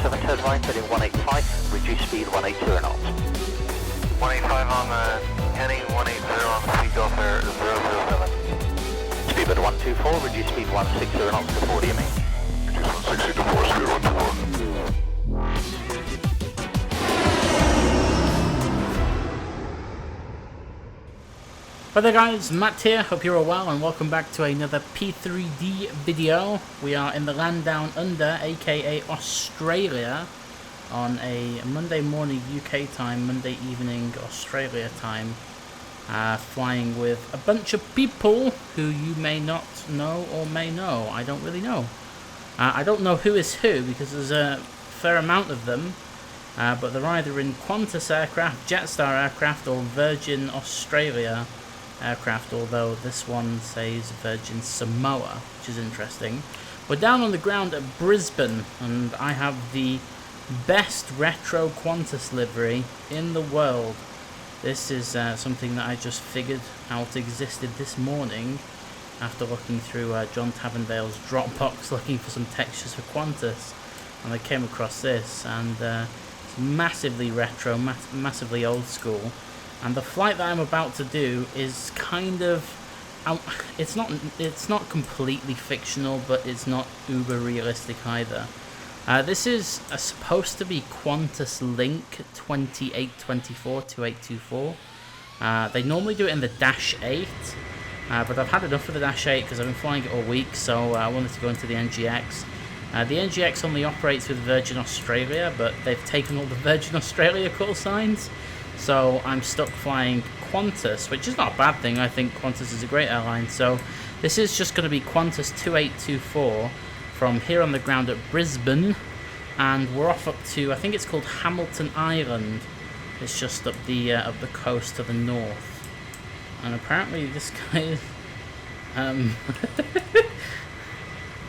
7 turn right, heading 185, reduce speed 180 knots. 185 on the heading, 180 on the Takeoff Air 007. Speedbird 124, reduce speed 160 knots to 40 ME. Reduce 160 to 4, speed 124. Hi there guys, Matt here, hope you're all well and welcome back to another P3D video. We are in the land down under, aka Australia, on a Monday morning UK time, Monday evening Australia time, flying with a bunch of people who you may not know or may know. I don't really know. I don't know who is who because there's a fair amount of them, but they're either in Qantas aircraft, Jetstar aircraft or Virgin Australia aircraft, although this one says Virgin Samoa, which is interesting. We're down on the ground at Brisbane and I have the best retro Qantas livery in the world. This is something that I just figured out existed this morning after looking through John Tavendale's Dropbox looking for some textures for Qantas, and I came across this, and it's massively retro, massively old school. And the flight that I'm about to do is kind of, it's not completely fictional, but it's not uber realistic either. This is supposed to be Qantas Link 2824. They normally do it in the Dash 8, but I've had enough of the Dash 8 because I've been flying it all week, so I wanted to go into the NGX. The NGX only operates with Virgin Australia, but they've taken all the Virgin Australia call signs. So I'm stuck flying Qantas, which is not a bad thing. I think Qantas is a great airline. So this is just going to be Qantas 2824 from here on the ground at Brisbane, and we're off up to, I think it's called Hamilton Island. It's just up the coast to the north. And apparently this guy is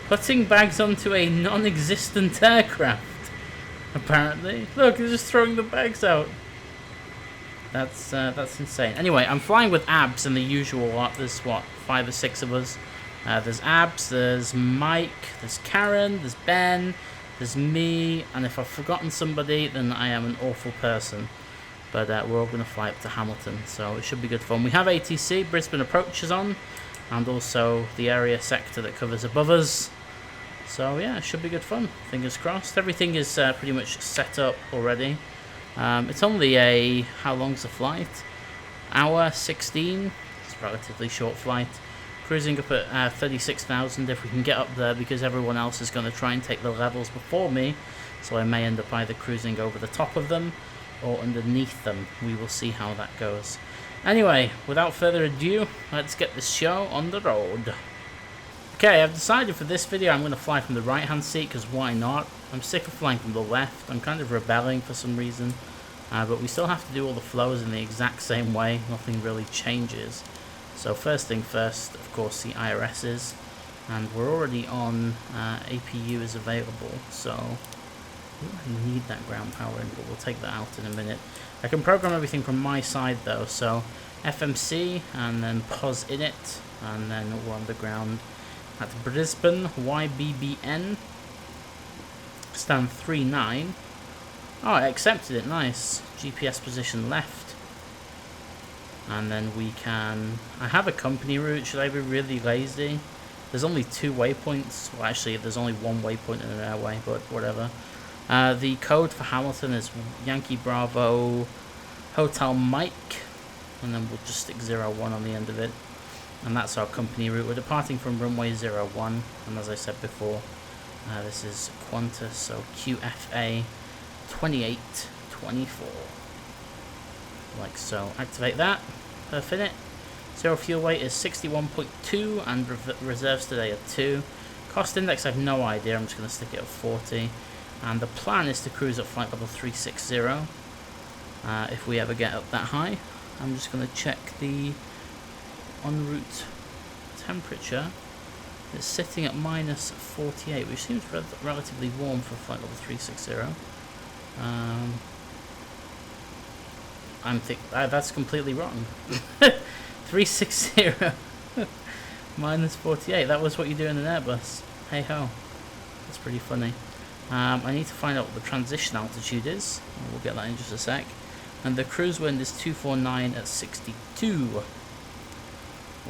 putting bags onto a non-existent aircraft. Apparently, look, they're just throwing the bags out. That's insane. Anyway, I'm flying with Abs and the usual lot. There's what, 5 or 6 of us. There's Abs, there's Mike, there's Karen, there's Ben, there's me, and if I've forgotten somebody, then I am an awful person. But we're all going to fly up to Hamilton, so it should be good fun. We have ATC, Brisbane approaches on, and also the area sector that covers above us. So yeah, it should be good fun. Fingers crossed. Everything is pretty much set up already. It's only a, how long's the flight? Hour 16. It's a relatively short flight. Cruising up at 36,000 if we can get up there, because everyone else is going to try and take the levels before me. So I may end up either cruising over the top of them or underneath them. We will see how that goes. Anyway, without further ado, let's get this show on the road. Okay, I've decided for this video I'm going to fly from the right hand seat, because why not? I'm sick of flying from the left. I'm kind of rebelling for some reason, but we still have to do all the flows in the exact same way. Nothing really changes. So first thing first, of course, the IRSs, and we're already on APU is available, so I need that ground power in, but we'll take that out in a minute. I can program everything from my side though, so FMC and then POS init, and then we're on the ground at Brisbane, YBBN, stand 39. Oh, I accepted it, nice. GPS position left. And then we can, I have a company route, should I be really lazy? There's only 2 waypoints, well actually there's only 1 waypoint in an airway, but whatever. The code for Hamilton is Yankee Bravo Hotel Mike, and then we'll just stick 01 on the end of it. And that's our company route. We're departing from runway 01, and as I said before, this is Qantas, so QFA2824. Like so. Activate that. Perfect. Zero fuel weight is 61.2, and reserves today are 2. Cost index, I have no idea. I'm just going to stick it at 40. And the plan is to cruise at flight level 360. If we ever get up that high, I'm just going to check the en route temperature. It's sitting at minus 48, which seems relatively warm for flight level 360. That's completely wrong. 360 minus 48. That was what you do in an Airbus. Hey ho, that's pretty funny. I need to find out what the transition altitude is. We'll get that in just a sec. And the cruise wind is 249 at 62.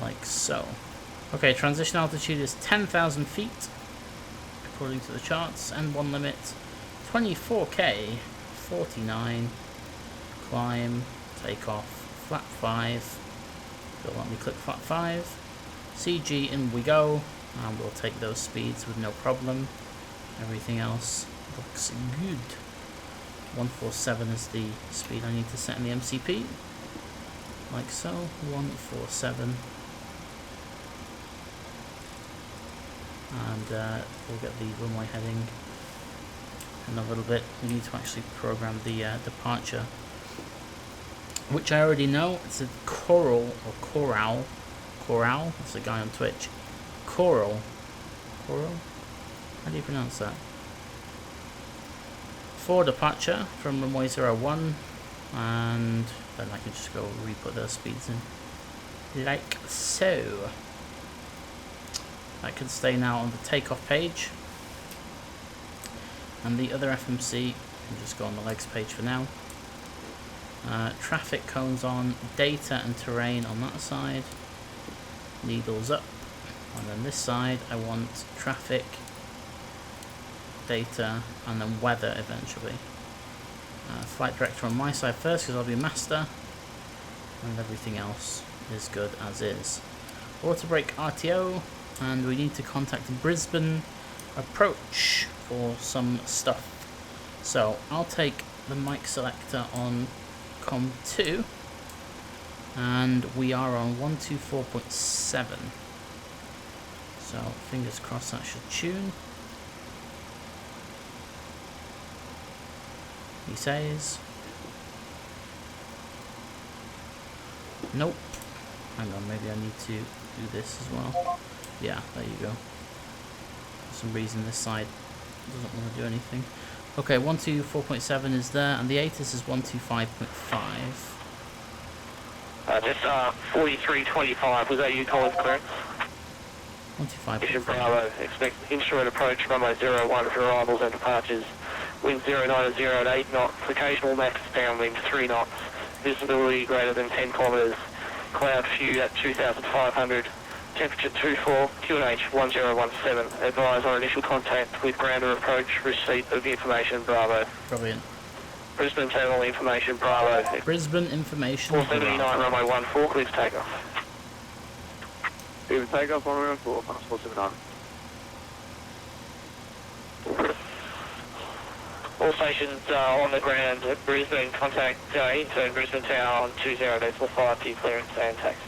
Like so. Okay, transition altitude is 10,000 feet, according to the charts. N1 limit, 24k, 49. Climb, takeoff, flat 5. Don't let me click flat 5. CG, in we go. And we'll take those speeds with no problem. Everything else looks good. 147 is the speed I need to set in the MCP. Like so, 147. And we'll get the runway heading in a little bit. We need to actually program the departure, which I already know. It's a Coral or Coral. Coral? That's a guy on Twitch. Coral. Coral? How do you pronounce that? For departure from runway 01, and then I can just go re-put those speeds in. Like so. That can stay now on the takeoff page. And the other FMC can just go on the legs page for now. Traffic cones on, data and terrain on that side. Needles up. And then this side I want traffic, data, and then weather eventually. Flight director on my side first because I'll be master. And everything else is good as is. Auto brake RTO. And we need to contact Brisbane approach for some stuff. So I'll take the mic selector on COM 2, and we are on 124.7. So fingers crossed that should tune. He says. Nope. Hang on, maybe I need to do this as well. Yeah, there you go. For some reason this side doesn't want to do anything. Okay, 124.7 is there, and the ATC is 125.5. Just 4325, was that you, Collins clearance? 125.5. Bravo, expect instrument approach, runway 01 for arrivals and departures. Wind 09 and 0 at 8 knots, occasional max downwind 3 knots, visibility greater than 10 kilometres, cloud few at 2,500. Temperature 24, QNH1017. Advise on initial contact with grounder approach, receipt of information, Bravo. Brilliant. Brisbane terminal information, Bravo. Brisbane information, 479, Bravo. runway 14, clear takeoff. Clear takeoff, runway 14, 479. All stations on the ground at Brisbane, contact intern Brisbane Tower on 20.5 to clearance and taxi.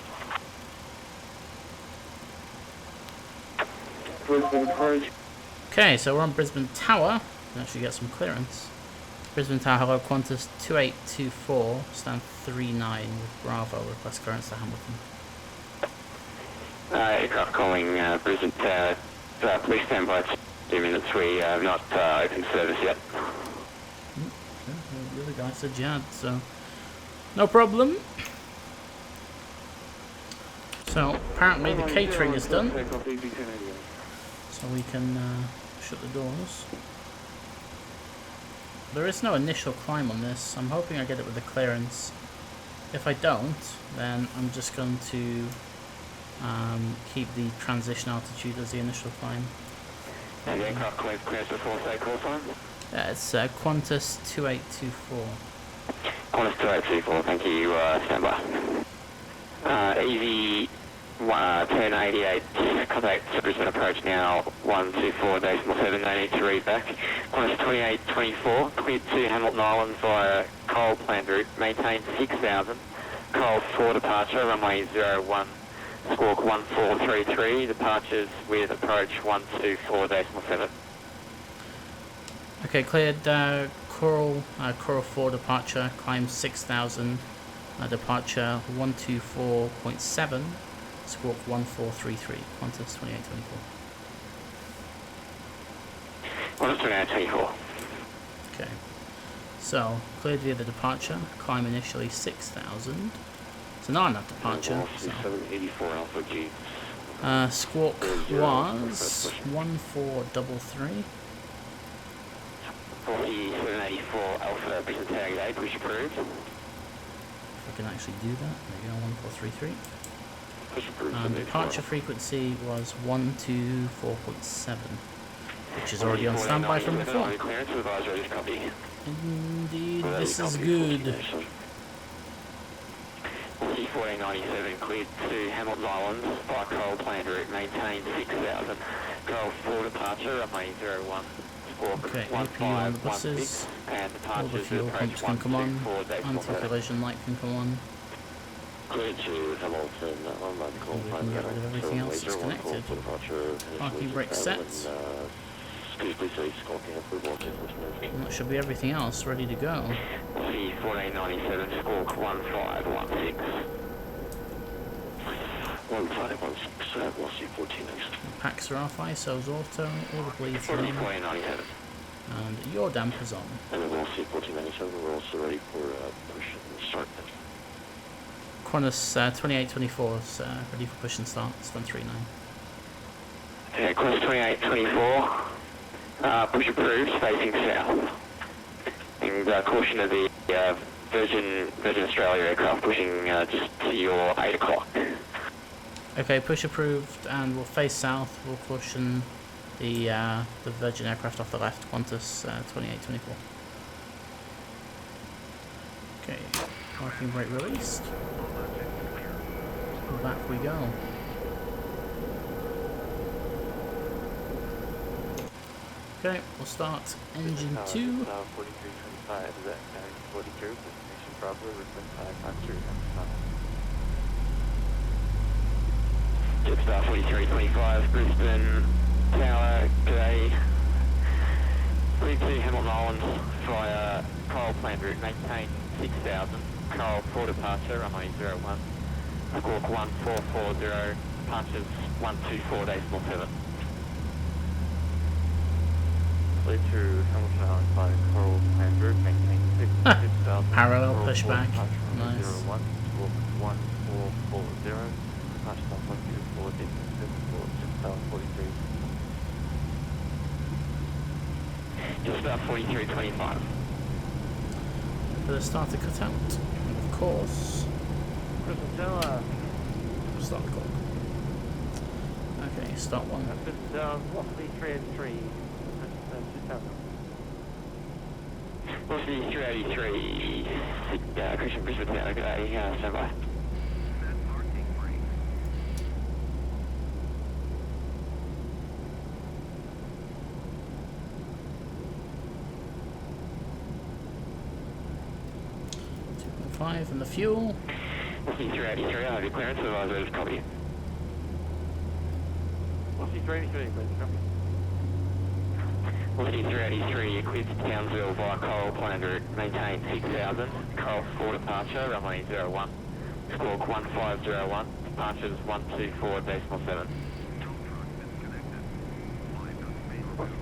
Okay, so we're on Brisbane Tower. Can actually get some clearance. Brisbane Tower, hello, Qantas 2824, stand 39 with Bravo, request clearance to Hamilton. Aircraft calling Brisbane Tower, please stand by 2 minutes, we have not opened service yet. The other guy said you had, so no problem. So apparently the catering is done, so we can shut the doors. There is no initial climb on this. I'm hoping I get it with the clearance. If I don't, then I'm just going to keep the transition altitude as the initial climb. And the aircraft clears before say call sign? Yeah, it's Qantas 2824. Qantas 2824, thank you, stand by. Easy 1088, contact Brisbane approach now, 124.7, no need to read back. Qantas 2824, cleared to Hamilton Island via Coral planned route, maintain 6000, Coral 4 departure, runway 01, squawk 1433, departures with approach 124.7. Okay, cleared Coral 4 departure, climb 6000, departure 124.7, squawk 1433, Qantas 2824. Qantas 2824. Okay, so cleared via the departure, climb initially 6000. So now I'm at departure. So. 784 Alpha G. Squawk was 1433. Northie 784 Alpha Brisbane Tower Gate, push approved. If I can actually do that, there you go, 1433. Push approved. And departure frequency was 124.7, which is already on standby from before. Clearance advisory, just copy. Indeed, this is good. C1497 cleared to Hamilton Islands by Coral planned route, maintained 6000. Coral 4 departure, runway 01. Okay, APU on the buses. And All the fuel pumps can come on. Anti-collision light can come on. Clear to Hamilton, We can get rid of everything else that's connected. Parking brake set. And that should be everything else ready to go. C1497, squawk 1516. 1516, we'll see 14 next. Packs are off, ISO's auto, all the bleeds are on, 1497. and your damper's on. And then we'll see 1497, we're also ready for push and start. Qantas 2824 is ready for push and start, it's done 39. Okay, Qantas 2824. Push approved, facing south. And caution of the Virgin Australia aircraft pushing just to your 8 o'clock. Okay, push approved, and we'll face south. We'll caution the Virgin aircraft off the left, Qantas 2824. Okay, parking brake released. Back we go. Okay, we'll start engine 2. 4325, is that 42, destination Bravo, Brisbane 553, Jetstar 4325, Brisbane Tower, g'day. Cleared to Hamilton Islands via Coral planned route, maintain 6000. Coral 4 departure, runway 01. Squawk 1440, departures 124.7. Clear to Hamilton Island by Coral planned route, maintain 6000. Parallel pushback, nice. 01, squawk 1440, departure 124.7 for Jetstar 43. Jetstar 4325. For the starter cut out, of course. Brisbane Tower. Start the clock. Okay, start one. Brisbane Tower, Velocity 383. Velocity 383, Christian Brisbane Tower, g'day, stand by. Five and the fuel. Velocity 383, I have your clearance, advisor, just copy. Velocity 383, please, copy. Velocity 383, cleared to Townsville via Coral planned route, maintain 6000. Coral 4 departure, runway 01. Squawk 1501, departures 124.7.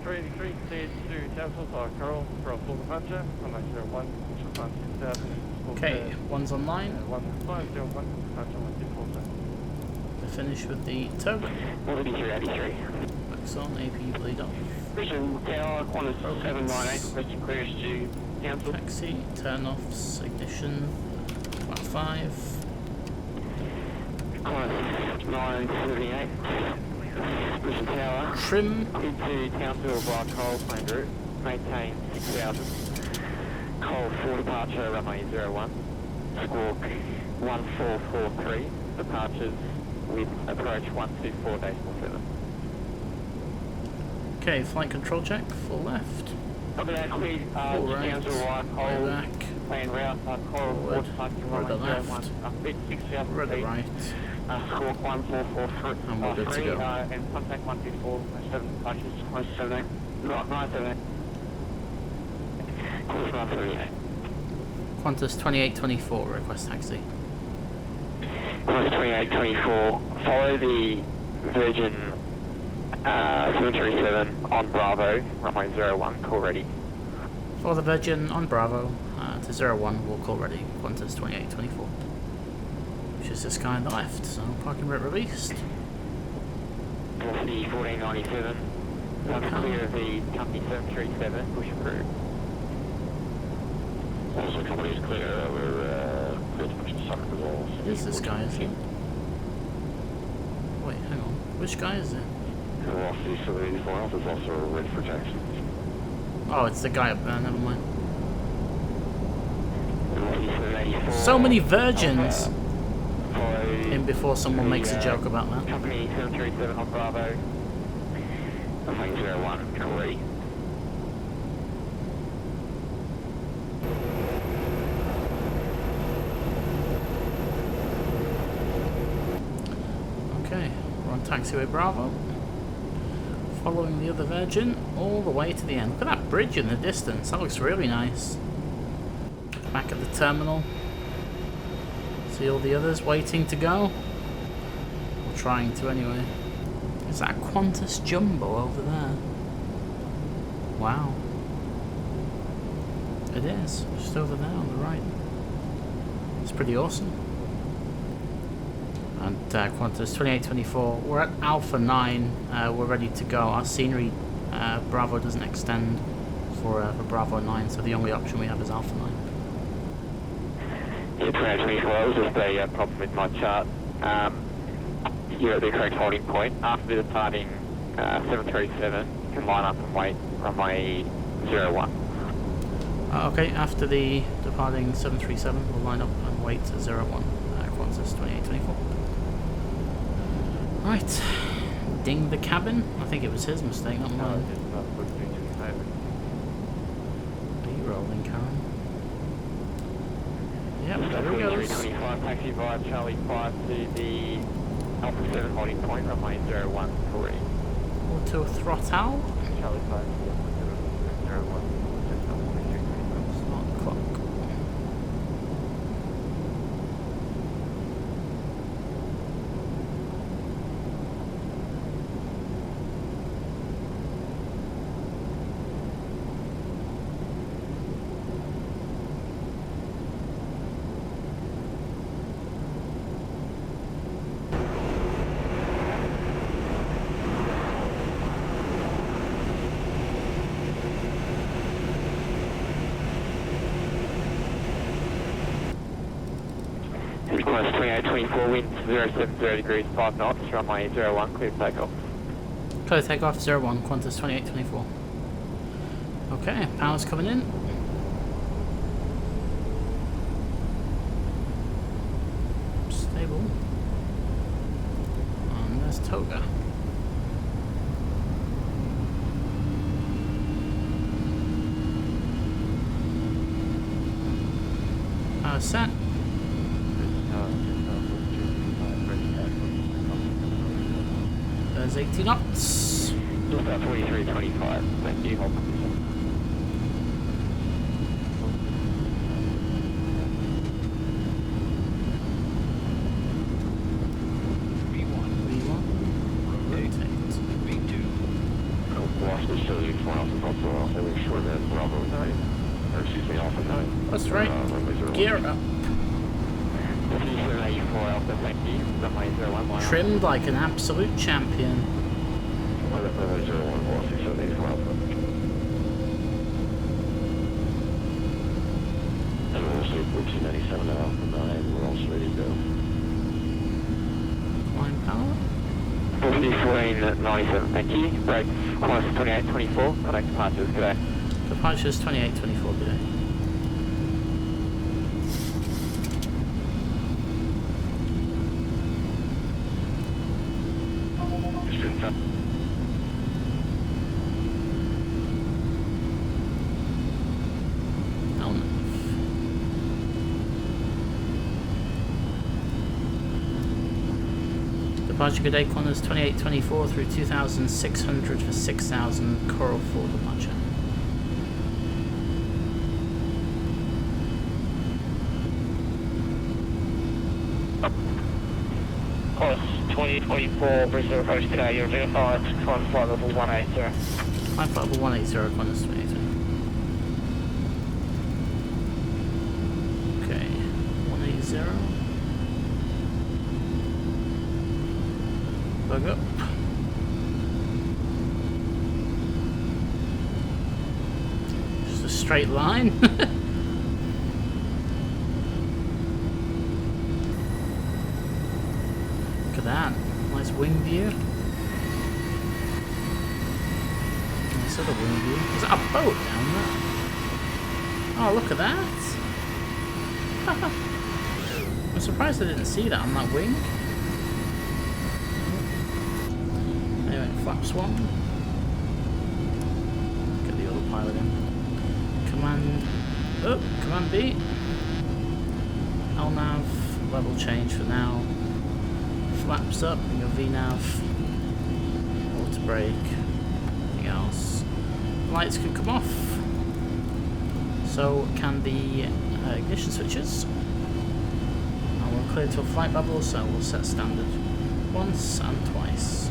383, cleared to Townsville via Coral, Coral 4 departure, runway 01, departure 6000. Okay, one's online. 1501, departure 124.7. To finish with the tow. Velocity 383. Backs on, AP bleed off. Brisbane Tower, Qantas 798, requesting clearance to Townsville. Taxi, turn offs, ignition. Flat 5. Qantas 978, Brisbane Tower. Trim. Cleared to Townsville via Coral planned route, maintain 6000. Coral 4 departure, runway 01. Squawk 1443, departures with approach 124.7. Okay, flight control check, full left. Copy that, cleared Full right. Townsville via Right Coral, back. planned route, Coral 4 Forward. departure, Right runway left. 01. 6000 Right feet. right. Squawk 1443, And we're good to go. and contact 124.7 departures, 978. 978. Course 978. Qantas 2824, request taxi. Qantas 2824, follow the Virgin 737 on Bravo, runway 01, call ready. For the Virgin on Bravo to 01, we'll call ready. Qantas 2824. Which is this guy on the left, so parking brake released. Velocity 1497, clear of the company 737, push approved. Also, company's clear. We're good to push the sucker to wall. Who's this guy, is it? Wait, hang on. Which guy is it? Velocity 784 Alpha is also ready for taxi. Oh, it's the guy up there, never mind. Velocity 784. So many virgins! Follow In before someone makes a joke about that. Company 737 on Bravo. Flying 01, Korea. Okay, we're on taxiway Bravo. Following the other Virgin all the way to the end. Look at that bridge in the distance, that looks really nice. Back at the terminal. See all the others waiting to go? Or trying to anyway. Is that a Qantas Jumbo over there? Wow. It is, just over there on the right. It's pretty awesome. And Qantas 2824, we're at Alpha 9, we're ready to go. Our scenery Bravo doesn't extend for Bravo 9, so the only option we have is Alpha 9. Yeah, 2824, it was just a problem with my chart. You're at the correct holding point. After the departing 737, you can line up and wait runway 01. Okay, after the departing 737, we'll line up and wait to 01, Qantas 2824. Right, ding the cabin. I think it was his mistake, not mine. Are you rolling, Karen? Yep, there he goes. 325, taxi via Charlie 5 to the Alpha 7 holding point, runway 01, Korea. Auto throttle. Charlie 5, 01, Start clock. Request 2824, wind 070 degrees, 5 knots, runway 01, clear for takeoff. Clear takeoff 01, Qantas 2824. Okay, power's coming in. Stable. And there's Toga. Power set. There's 80 knots. Just about 4325, thank you. Hold position. V1. Rotate. Velocity 784 Alpha is also holding short at Bravo 9. Or excuse me, Alpha 9. That's right. Runway 01. Gear up. 784 Alpha, thank you. Runway 01, line up. Trimmed like an absolute champion. Runway 01, velocity 784 Alpha. And we'll see 1497 at Alpha 9. We're also ready to go. Line power. 1497, thank you. Break, Qantas 2824, connect departures, good day. Departures 2824 today. Departure good day, Qantas 2824 through 2600 for 6000 Coral 4 departure. Qantas 2024, Brisbane approach today, you're verified, climb flight level 180. Climb flight level 180, Qantas 2824. Okay, 180. Bug up. Just a straight line. this wing view. Nice other wing view. There's a boat down there. Oh, look at that. I'm surprised I didn't see that on that wing. Anyway, flaps 1. Get the other pilot in. Command B. LNAV, level change for now. Flaps up, your VNAV. Auto brake. Anything else? Lights can come off. So can the ignition switches. And we're clear to a flight level, so we'll set standard once and twice.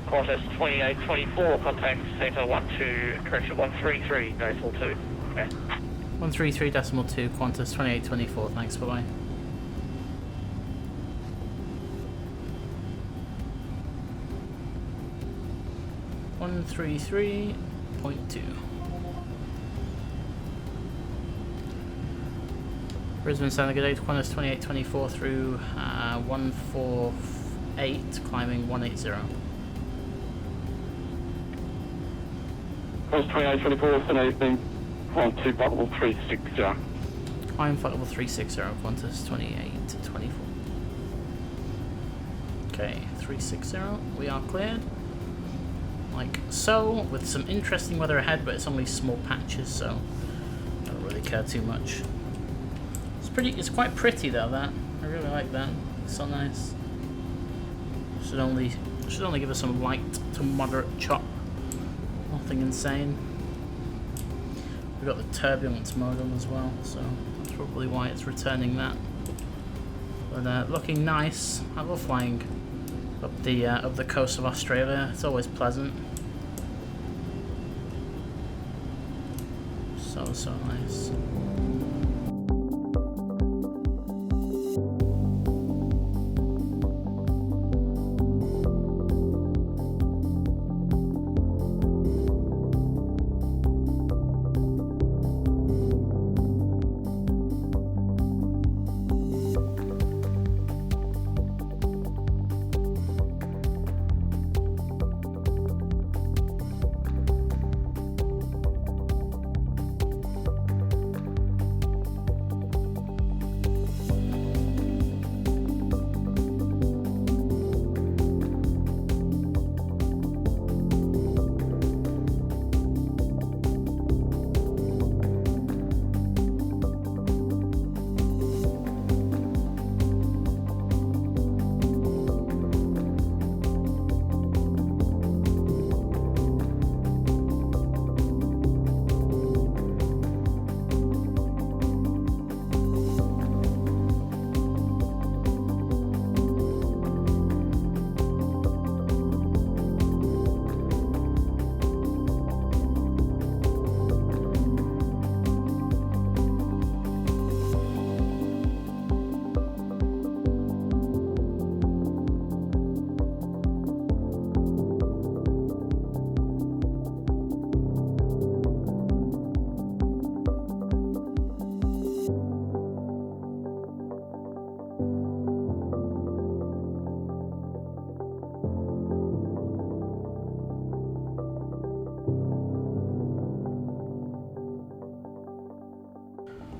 Qantas 2824, contact Center 12, correction 133, decimal 2. Okay. 133.2, Qantas 2824, thanks, bye bye. .2 Brisbane Sound good day to Qantas 2824 through 148, climbing 180. Qantas 2824, Center 18, climb to flight level 360. Climb flight level 360, Qantas 2824. Okay, 360, we are cleared. Like so, with some interesting weather ahead, but it's only small patches, so I don't really care too much. It's quite pretty though, that. I really like that. It's so nice. Should only give us some light to moderate chop. Nothing insane. We've got the turbulence modem as well, so that's probably why it's returning that. But looking nice. I love flying up the coast of Australia. It's always pleasant. So nice.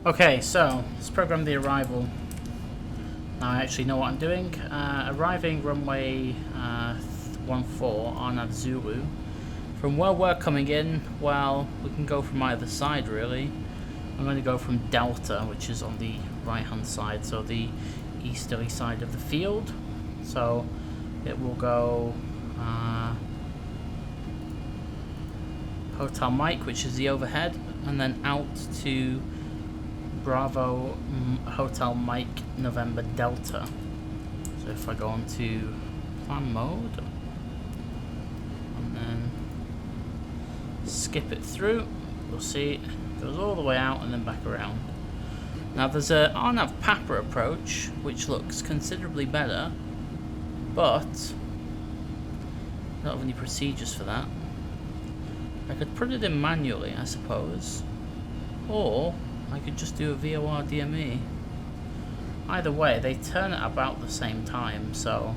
Okay, so let's program the arrival. Now I actually know what I'm doing. Arriving runway 14 on Zulu. From where we're coming in, well, we can go from either side really. I'm going to go from Delta, which is on the right hand side, so the easterly side of the field. So it will go Hotel Mike, which is the overhead, and then out to Bravo Hotel Mike November Delta. So if I go on to plan mode and then skip it through, you'll see it goes all the way out and then back around. Now there's a RNAV Papa approach which looks considerably better, but I don't have any procedures for that. I could put it in manually, I suppose, or I could just do a VOR DME. Either way, they turn at about the same time, so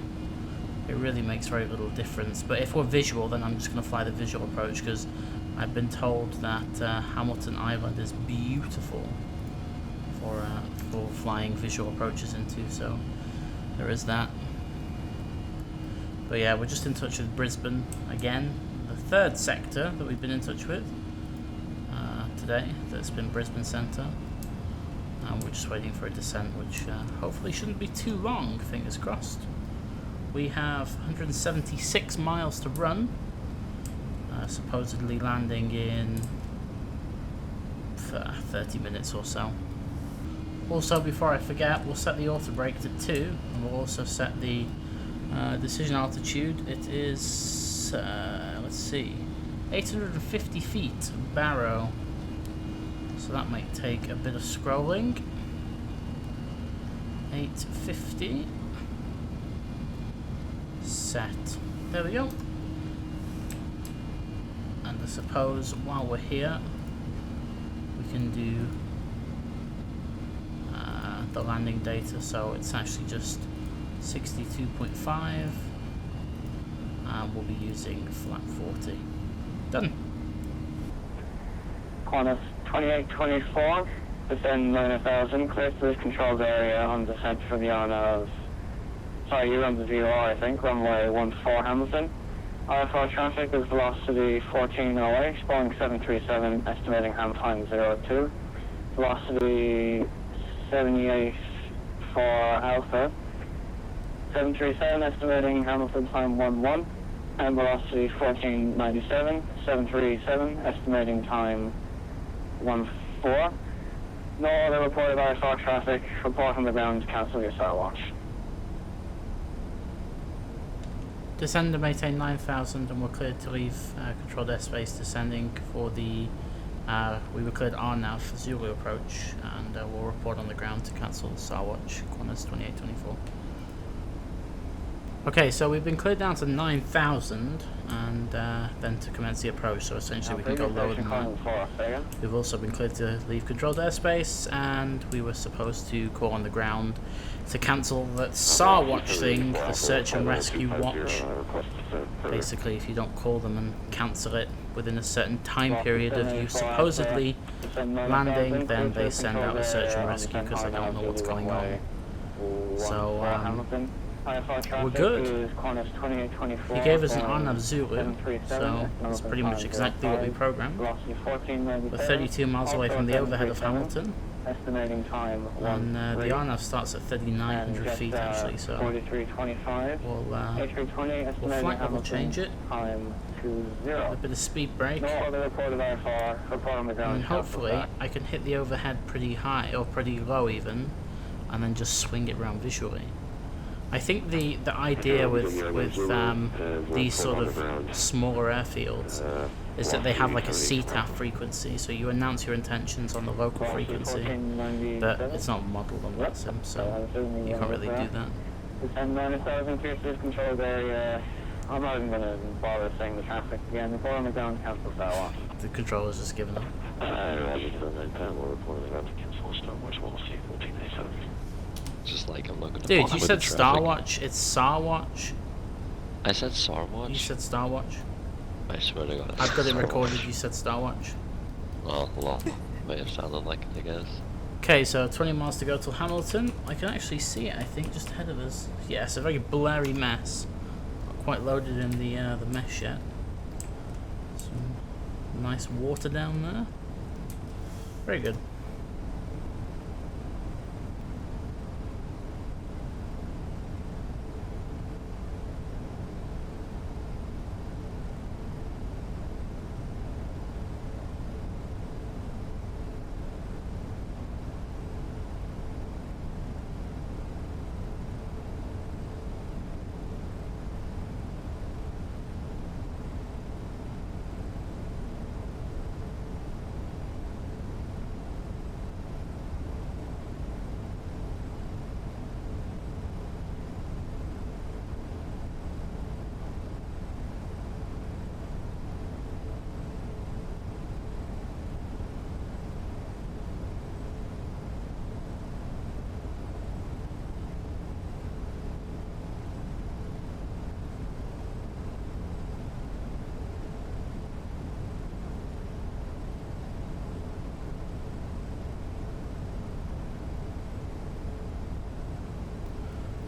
it really makes very little difference. But if we're visual, then I'm just going to fly the visual approach, because I've been told that Hamilton Island is beautiful for flying visual approaches into, so there is that. But yeah, we're just in touch with Brisbane again, the third sector that we've been in touch with today. That's been Brisbane Centre. We're just waiting for a descent, which hopefully shouldn't be too long, fingers crossed. We have 176 miles to run, supposedly landing in 30 minutes or so. Also, before I forget, we'll set the auto brake to 2, and we'll also set the decision altitude. It is, let's see, 850 feet, Barrow. So that might take a bit of scrolling. 850. Set. There we go. And I suppose while we're here, we can do the landing data. So it's actually just 62.5. And we'll be using flat 40. Done. Qantas 2824, descend 9000, clear to this controlled area on descent from the RNAV. Sorry, you run the VOR, I think, runway 14 Hamilton. RFR traffic is velocity 1408, Boeing 737, estimating ham time 02. Velocity 78 for Alpha. 737, estimating Hamilton time 11. And velocity 1497, 737, estimating time 14. No other reported IFR traffic. Report on the ground, cancel your start watch. Descend and maintain 9000, and we're cleared to leave controlled airspace, descending for the we were cleared RNAV Zulu approach, and we'll report on the ground to cancel the start watch, Qantas 2824. Okay, so we've been cleared down to 9,000, and then to commence the approach, so essentially we can go lower than that. We've also been cleared to leave controlled airspace, and we were supposed to call on the ground to cancel the SAR watch thing, the search and rescue watch. Basically, if you don't call them and cancel it within a certain time period of you supposedly landing, then they send out a search and rescue because they don't know what's going on. So, we're good. He gave us an RNAV Zulu, so that's pretty much exactly what we programmed. We're 32 miles away from the overhead of Hamilton, and the RNAV starts at 3,900 feet actually, so we'll flight level change it, a bit of speed brake, and hopefully I can hit the overhead pretty high, or pretty low even, and then just swing it around visually. I think the idea with these sort of smaller airfields is that they have like a CTAF frequency, so you announce your intentions on the local frequency, but it's not modeled on VATSIM, so you can't really do that. And 9000 clear to controlled area. I'm not even going to bother saying the traffic again. Report on the ground, cancel that one. The controller's just given up. Just like I'm not gonna. Dude, you said Star Watch. It's SAR Watch. I said Star Watch. You said Star Watch. I swear to God. I've got it recorded. You said Star Watch. Oh, well, may have sounded like it, I guess. Okay, so 20 miles to go till Hamilton. I can actually see it, I think, just ahead of us. Yeah, it's a very blurry mess. Not quite loaded in the mesh yet. Some nice water down there. Very good.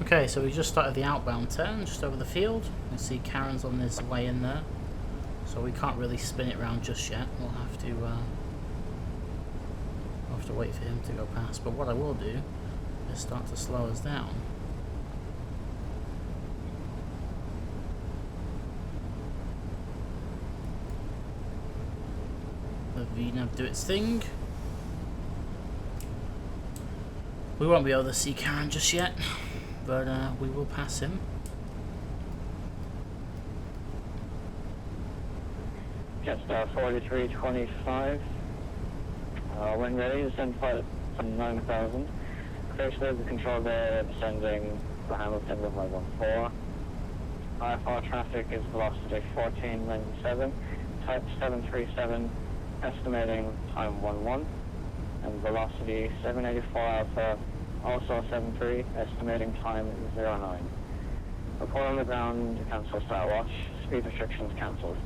Okay, so we just started the outbound turn just over the field. You can see Karen's on his way in there, so we can't really spin it round just yet. We'll have to wait for him to go past. But what I will do is start to slow us down. Let VNAV do its thing. We won't be able to see Karen just yet, but we will pass him. Jetstar 4325. When ready, descend flight from 9,000. Clear the control there, descending the Hamilton runway 14. IFR traffic is velocity 1497, type 737, estimating time 11, and velocity 784 Alpha, also 73, estimating time 09. Report on the ground, cancel start watch, speed restrictions cancelled.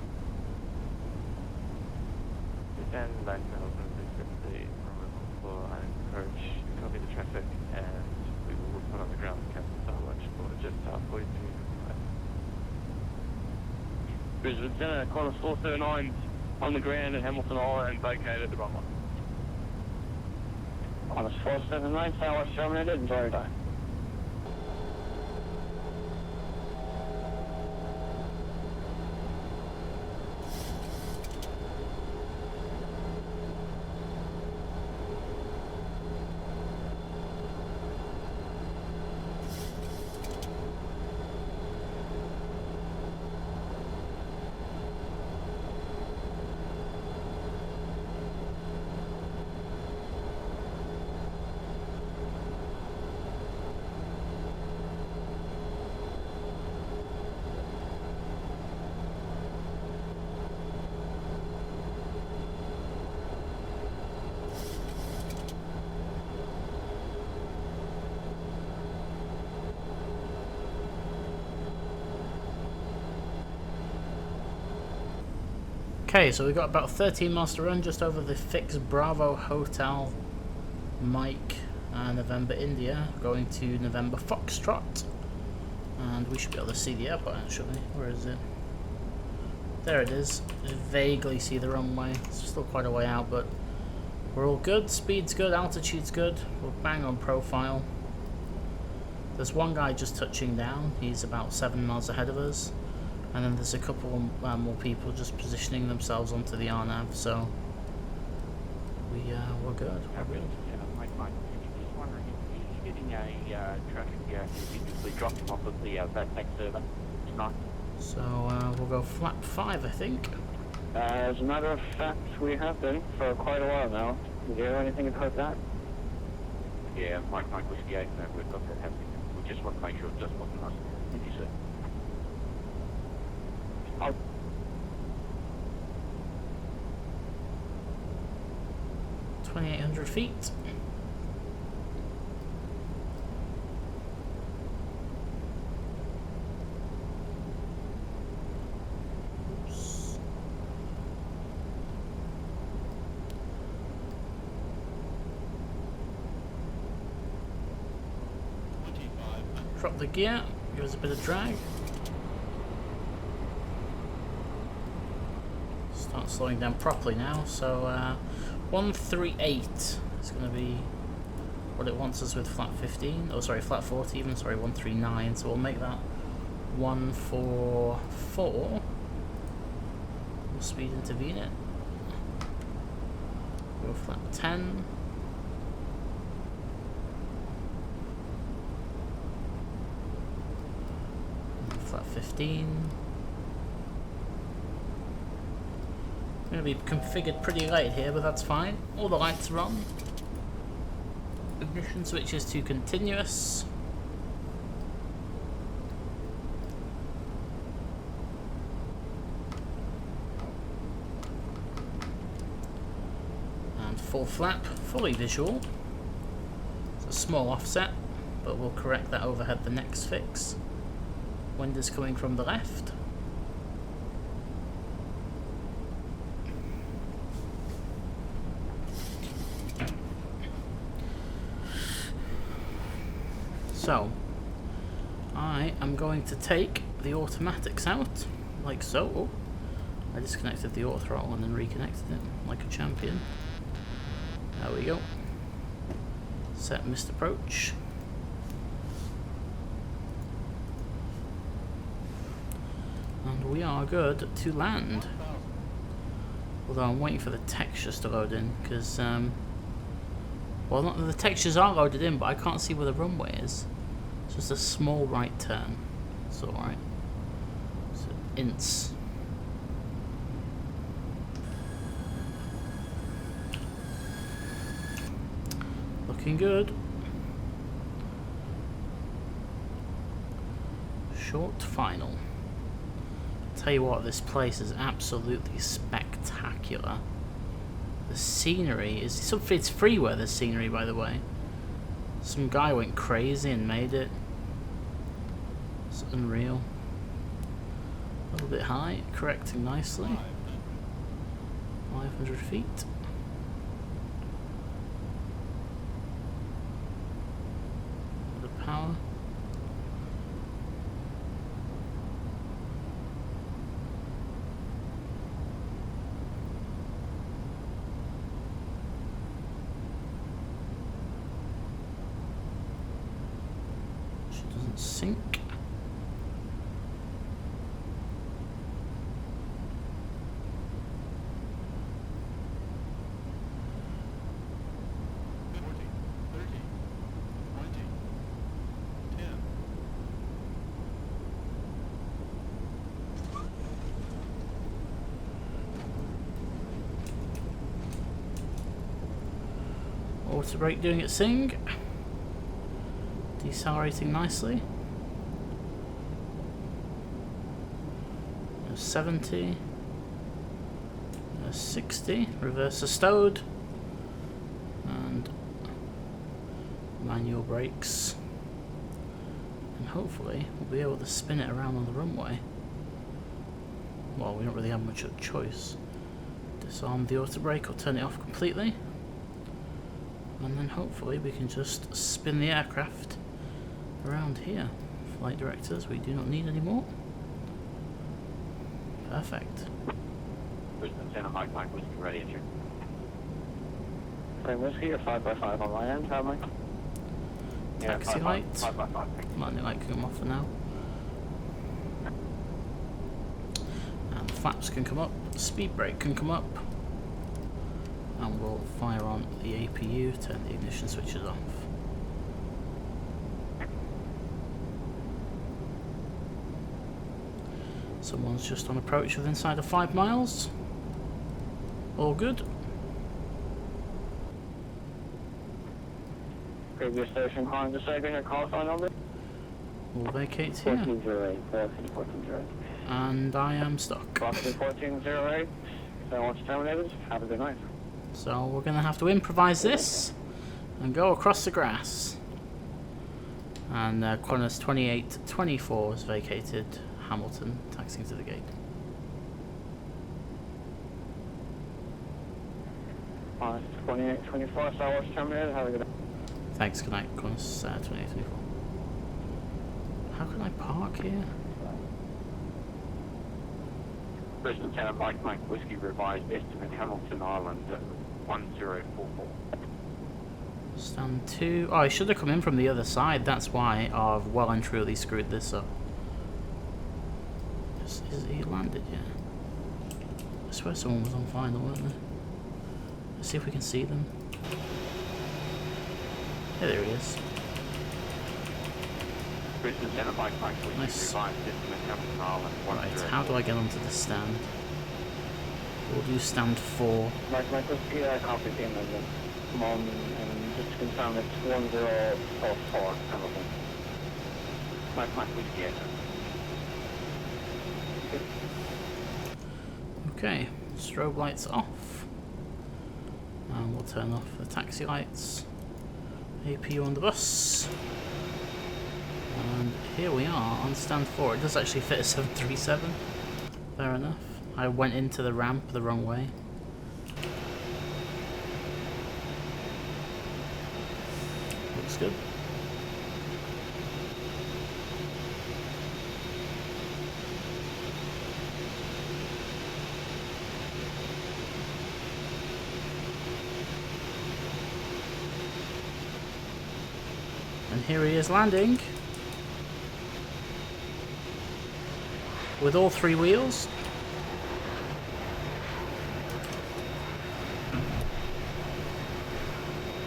Descend 9,650 from I encourage copy the traffic and we will put on the ground cancel start watch for Jetstar 4225. Brisbane Centre, Qantas 439 on the ground at Hamilton Island, vacated the runway. Qantas 479, start watch terminated, enjoy your day. Okay, so we've got about 13 miles to run just over the fixed Bravo Hotel Mike November India, going to November Foxtrot. And we should be able to see the airport actually. Where is it? There it is. Just vaguely see the runway. It's still quite a way out, but we're all good. Speed's good, altitude's good. We're bang on profile. There's one guy just touching down. He's about 7 miles ahead of us. And then there's a couple more people just positioning themselves onto the RNAV, so we're good. We're good. Mike, just wondering if you're getting a traffic continuously dropped him off of the VATSIM server tonight. So we'll go flap 5, I think. As a matter of fact, we have been for quite a while now. Did you hear anything about that? Yeah, Mike Whiskey 8, we've got that happening. We just want to make sure it just wasn't us. Thank you, sir. 2,800 feet. Oops. Drop the gear, give us a bit of drag. Start slowing down properly now, so 138 is going to be what it wants us with flat 15, oh sorry, flat 40 even, sorry, 139, so we'll make that 144. We'll speed intervene it. Go flat 10. And flat 15. Going to be configured pretty late here, but that's fine. All the lights are on. Ignition switches to continuous. And full flap, fully visual. It's a small offset, but we'll correct that overhead the next fix. Wind is coming from the left. So, I am going to take the automatics out, like so. Oh, I disconnected the auto throttle and then reconnected it, like a champion. There we go. Set missed approach. And we are good to land. Although I'm waiting for the textures to load in, because, well, not the textures are loaded in, but I can't see where the runway is. It's just a small right turn. It's alright. So, ints. Looking good. Short final. Tell you what, this place is absolutely spectacular. The scenery is... It's freeware, this scenery, by the way. Some guy went crazy and made it. It's unreal. A little bit high, correcting nicely. 500 feet. The power. Sink. Auto brake doing its thing. Decelerating nicely. 70, 60, reverser stowed, and manual brakes, and hopefully we'll be able to spin it around on the runway. Well, we don't really have much of a choice. Disarm the auto brake or turn it off completely, and then hopefully we can just spin the aircraft around here. Flight directors, we do not need any more. Perfect. Brisbane Center, Mike, Whiskey, ready at you. Same whiskey, you're 5x5 on my end, how Mike? Yeah, Taxi light. 5x5, thank you. Landing light can come off for now. And the flaps can come up, speed brake can come up. And we'll fire on the APU, turn the ignition switches off. Someone's just on approach with inside of 5 miles. All good. Previous station, calling to say, your call phone number? We'll vacate here. 1408, 1408. And I am stuck. Boston 1408, so once terminated, have a good night. So we're going to have to improvise this and go across the grass. And Qantas 2824 is vacated. Hamilton, taxiing to the gate. Qantas 2824, so once terminated, have a good night. Thanks, good night, Qantas 2824. How can I park here? Brisbane Center, Mike, Whiskey, revised estimate, Hamilton Island, 1044. Stand 2. Oh, I should have come in from the other side. That's why I've well and truly screwed this up. Is he landed yet? I swear someone was on final, weren't they? Let's see if we can see them. Yeah, there he is. Brisbane Center, Mike, Whiskey, Nice. revised estimate, Hamilton Island, 1044. Right, how do I get onto the stand? We'll do stand 4. Mike, Whiskey, copy the amendment. Come on, and just to confirm, it's 1044, Hamilton. Mike, Whiskey, yes, sir. Okay, strobe lights off. And we'll turn off the taxi lights. APU on the bus. And here we are on stand 4. It does actually fit a 737. Fair enough. I went into the ramp the wrong way. Looks good. And here he is landing. With all 3 wheels.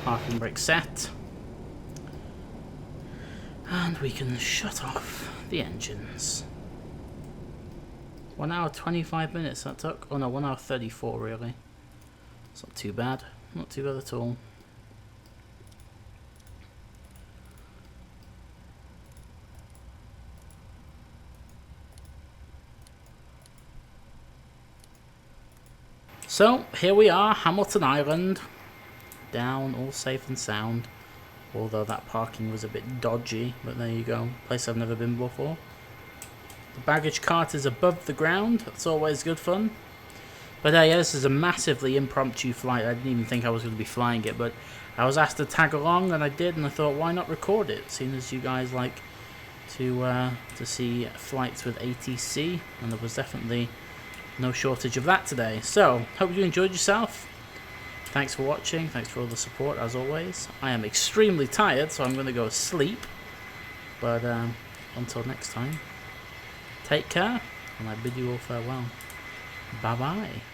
Parking brake set. And we can shut off the engines. 1 hour 25 minutes that took. Oh no, 1 hour 34 really. It's not too bad. Not too bad at all. So, here we are, Hamilton Island. Down, all safe and sound. Although that parking was a bit dodgy, but there you go. Place I've never been before. The baggage cart is above the ground. That's always good fun. But yeah, this is a massively impromptu flight. I didn't even think I was going to be flying it, but I was asked to tag along, and I did, and I thought, why not record it? Seeing as you guys like to see flights with ATC, and there was definitely no shortage of that today. So, hope you enjoyed yourself. Thanks for watching. Thanks for all the support, as always. I am extremely tired, so I'm going to go sleep. But until next time, take care, and I bid you all farewell. Bye-bye.